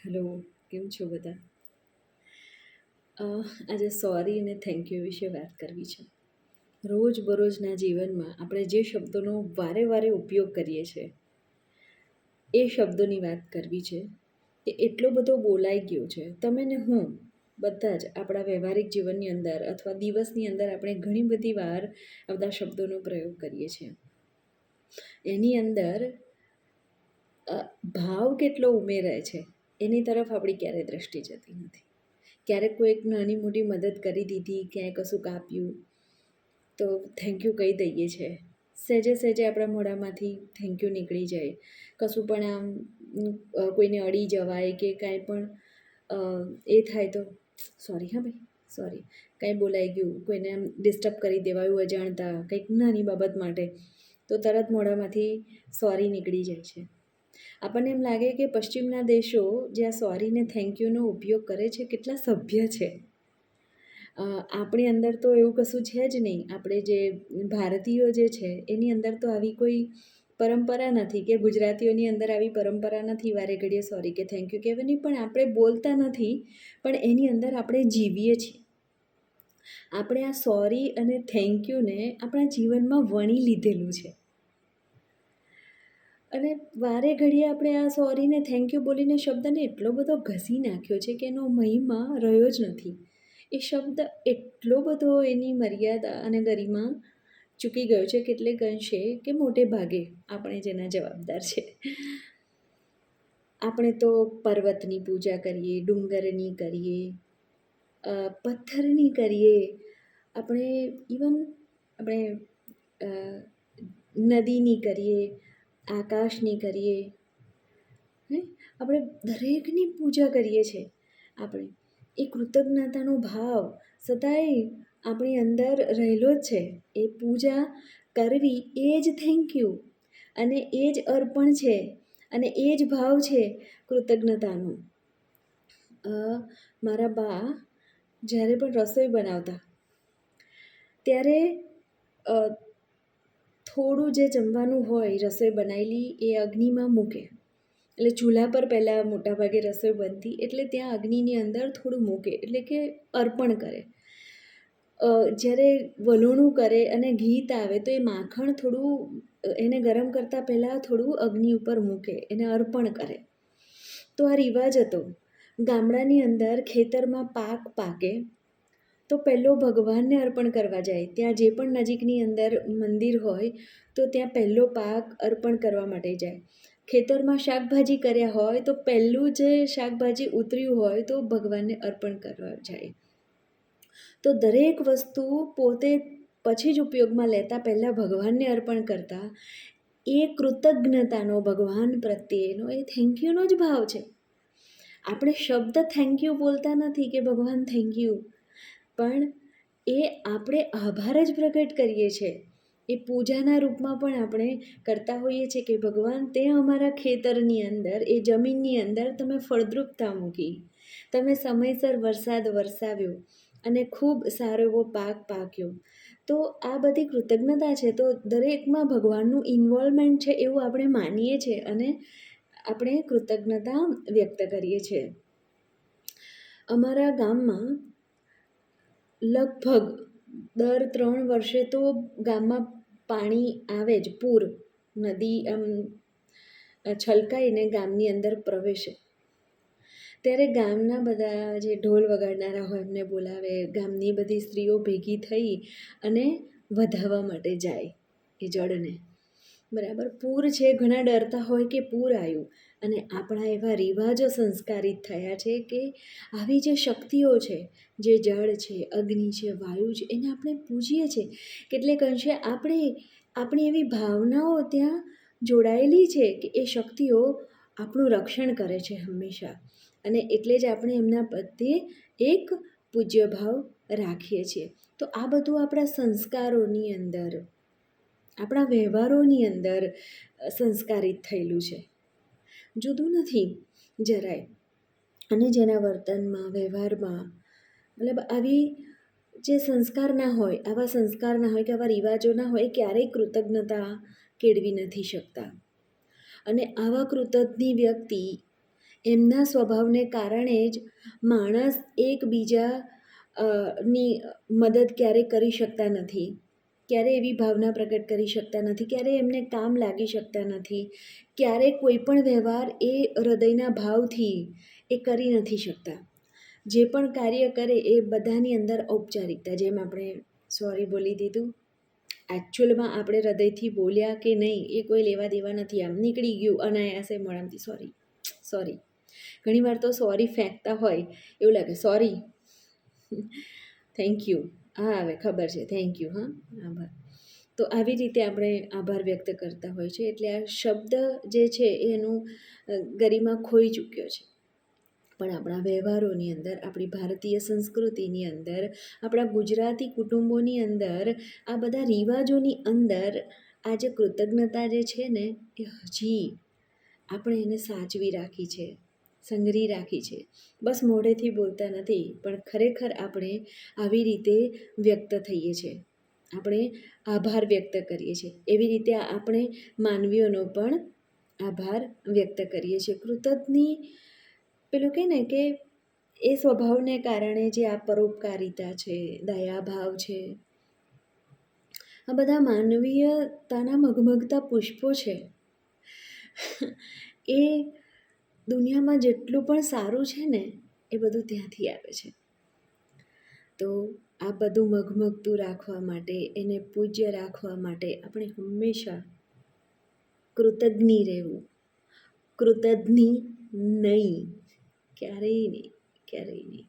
Hello, કેમ છો બધા? આજે સોરી અને થેન્ક યુ વિશે વાત કરવી છે. રોજબરોજના જીવનમાં આપણે જે શબ્દોનો વારે વારે ઉપયોગ કરીએ છીએ એ શબ્દોની વાત કરવી છે. એ એટલો બધો બોલાઈ ગયો છે. તમે ને હું બધા જ આપણા વ્યવહારિક જીવનની અંદર અથવા દિવસની અંદર આપણે ઘણી બધી વાર આ બધા શબ્દોનો પ્રયોગ કરીએ છીએ. એની અંદર ભાવ કેટલો ઉમેરાય છે એની તરફ આપણી ક્યારેય દ્રષ્ટિ જતી નથી. ક્યારેક કોઈક નાની મોટી મદદ કરી દીધી, ક્યાંય કશું કાપ્યું તો થેન્ક યુ કહી દઈએ છીએ. સહેજે સહેજે આપણા મોઢામાંથી થેન્ક યુ નીકળી જાય. કશું પણ આમ કોઈને અડી જવાય કે કાંઈ પણ એ થાય તો સોરી હા ભાઈ, સોરી. કાંઈ બોલાઈ ગયું, કોઈને આમ ડિસ્ટર્બ કરી દેવાયું અજાણતા કંઈક નાની બાબત માટે તો તરત મોઢામાંથી સોરી નીકળી જાય છે. આપણને એમ લાગે કે પશ્ચિમના દેશો જે આ સોરી ને થેન્ક યુનો ઉપયોગ કરે છે કેટલા સભ્ય છે. આપણી અંદર તો એવું કશું છે જ નહીં. આપણે જે ભારતીયો જે છે એની અંદર તો આવી કોઈ પરંપરા નથી, કે ગુજરાતીઓની અંદર આવી પરંપરા નથી વારે ઘડીએ સોરી કે થેન્ક યુ કહેવાની. પણ આપણે બોલતા નથી, પણ એની અંદર આપણે જીવીએ છીએ. આપણે આ સોરી અને થેન્ક યુને આપણા જીવનમાં વણી લીધેલું છે. અને વારે ઘડીએ આપણે આ સોરી ને થેન્ક યુ બોલીને શબ્દને એટલો બધો ઘસી નાખ્યો છે કે એનો મહિમા રહ્યો જ નથી. એ શબ્દ એટલો બધો એની મર્યાદા અને ગરિમા ચૂકી ગયો છે કેટલેક અંશે કે મોટે ભાગે આપણે જેના જવાબદાર છે. આપણે તો પર્વતની પૂજા કરીએ, ડુંગરની કરીએ, પથ્થરની કરીએ, આપણે ઇવન આપણે નદીની કરીએ, આકાશની કરીએ, આપણે દરેકની પૂજા કરીએ છીએ. આપણે એ કૃતજ્ઞતાનો ભાવ સદાય આપણી અંદર રહેલો જ છે. એ પૂજા કરવી એ જ થેન્ક યુ અને એ જ અર્પણ છે અને એ જ ભાવ છે કૃતજ્ઞતાનો. મારા બા જ્યારે પણ રસોઈ બનાવતા ત્યારે થોડું જે જમવાનું હોય રસોઈ બનાવેલી એ અગ્નિમાં મૂકે. એટલે ચૂલા પર પહેલાં મોટાભાગે રસોઈ બનતી, એટલે ત્યાં અગ્નિની અંદર થોડું મૂકે, એટલે કે અર્પણ કરે. જ્યારે વલોણું કરે અને ઘી આવે તો એ માખણ થોડું એને ગરમ કરતાં પહેલાં થોડું અગ્નિ ઉપર મૂકે, એને અર્પણ કરે. તો આ રિવાજ હતો. ગામડાની અંદર ખેતરમાં પાક પાકે તો પહેલો ભગવાનને અર્પણ કરવા જાય. ત્યાં જે પણ નજીકની અંદર મંદિર હોય તો ત્યાં પહેલો પાક અર્પણ કરવા માટે જાય. ખેતરમાં શાકભાજી કર્યા હોય તો પહેલું જે શાકભાજી ઉતર્યું હોય તો ભગવાનને અર્પણ કરવા જાય. તો દરેક વસ્તુ પોતે પછી જ ઉપયોગમાં લેતા પહેલાં ભગવાનને અર્પણ કરતા. એ કૃતજ્ઞતાનો ભગવાન પ્રત્યેનો એ થેન્ક યુનો જ ભાવ છે. આપણે શબ્દ થેન્ક યુ બોલતા નથી કે ભગવાન થેન્ક યુ, પણ એ આપણે આભાર જ પ્રગટ કરીએ છીએ. એ પૂજાના રૂપમાં પણ આપણે કરતા હોઈએ છીએ કે ભગવાન તે અમારા ખેતરની અંદર, એ જમીનની અંદર તમે ફળદ્રુપતા મૂકી, તમે સમયસર વરસાદ વરસાવ્યો અને ખૂબ સારો એવો પાક પાક્યો. તો આ બધી કૃતજ્ઞતા છે. તો દરેકમાં ભગવાનનું ઇન્વોલ્વમેન્ટ છે એવું આપણે માનીએ છીએ અને આપણે કૃતજ્ઞતા વ્યક્ત કરીએ છીએ. અમારા ગામમાં લગભગ દર 3 વર્ષે તો ગામમાં પાણી આવે જ, પૂર, નદી આમ છલકાઈને ગામની અંદર પ્રવેશે. ત્યારે ગામના બધા જે ઢોલ વગાડનારા હોય એમને બોલાવે, ગામની બધી સ્ત્રીઓ ભેગી થઈ અને વધાવવા માટે જાય એ જળને. બરાબર, પૂર છે, ઘણા ડરતા હોય કે પૂર આવ્યું. અને આપણા એવા રિવાજો સંસ્કારિત થયા છે કે આવી જે શક્તિઓ છે, જે જળ છે, અગ્નિ છે, વાયુ છે, એને આપણે પૂજીએ છીએ. કેટલેક અંશે આપણી એવી ભાવનાઓ ત્યાં જોડાયેલી છે કે એ શક્તિઓ આપણું રક્ષણ કરે છે હંમેશા. અને એટલે જ આપણે એમના પ્રત્યે એક પૂજ્ય ભાવ રાખીએ છીએ. તો આ બધું આપણા સંસ્કારોની અંદર, આપણા વ્યવહારોની અંદર સંસ્કારિત થયેલું છે. જુદું નથી જરાય. અને જેના વર્તનમાં, વ્યવહારમાં મતલબ આવી જે સંસ્કાર ના હોય, આવા સંસ્કાર ના હોય કે આવા રિવાજો ના હોય, ક્યારેય કૃતજ્ઞતા કેળવી નથી શકતા. અને આવા કૃતજ્ઞ વ્યક્તિ એમના સ્વભાવને કારણે જ માણસ એકબીજા ની મદદ ક્યારેય કરી શકતા નથી, ક્યારે એવી ભાવના પ્રગટ કરી શકતા નથી, ક્યારે એમને કામ લાગી શકતા નથી, ક્યારે કોઈ પણ વ્યવહાર એ હૃદયના ભાવથી એ કરી નથી શકતા. જે પણ કાર્ય કરે એ બધાની અંદર ઔપચારિકતા, જેમ આપણે સોરી બોલી દીધું, એકચ્યુઅલમાં આપણે હૃદયથી બોલ્યા કે નહીં એ કોઈ લેવા દેવા નથી, આમ નીકળી ગયું અનાયાસે મોઢામાંથી સોરી સોરી. ઘણીવાર તો સોરી ફેંકતા હોય એવું લાગે, સોરી થેન્ક યુ, હા હવે ખબર છે, થેન્ક યુ, હા આભાર. તો આવી રીતે આપણે આભાર વ્યક્ત કરતા હોય છે. એટલે આ શબ્દ જે છે એનું ગરિમા ખોઈ ચૂક્યો છે. પણ આપણા વ્યવહારોની અંદર, આપણી ભારતીય સંસ્કૃતિની અંદર, આપણા ગુજરાતી કુટુંબોની અંદર, આ બધા રિવાજોની અંદર આ જે કૃતજ્ઞતા જે છે ને એ હજી આપણે એને સાચવી રાખી છે, સંઘરી રાખી છે. બસ મોઢેથી બોલતા નથી, પણ ખરેખર આપણે આવી રીતે વ્યક્ત થઈએ છીએ, આપણે આભાર વ્યક્ત કરીએ છીએ. એવી રીતે આપણે માનવીઓનો પણ આભાર વ્યક્ત કરીએ છીએ. કૃતજ્ઞની પેલું કહે ને કે એ સ્વભાવને કારણે જે આ પરોપકારિતા છે, દયાભાવ છે, આ બધા માનવીયતાના મગમગતા પુષ્પો છે. એ દુનિયામાં જેટલું પણ સારું છે ને એ બધું ત્યાંથી આવે છે. તો આ બધું મગમગતું રાખવા માટે, એને પૂજ્ય રાખવા માટે આપણે હંમેશા કૃતજ્ઞ રહેવું, કૃતજ્ઞ નહીં, ક્યારેય નહીં, ક્યારેય નહીં.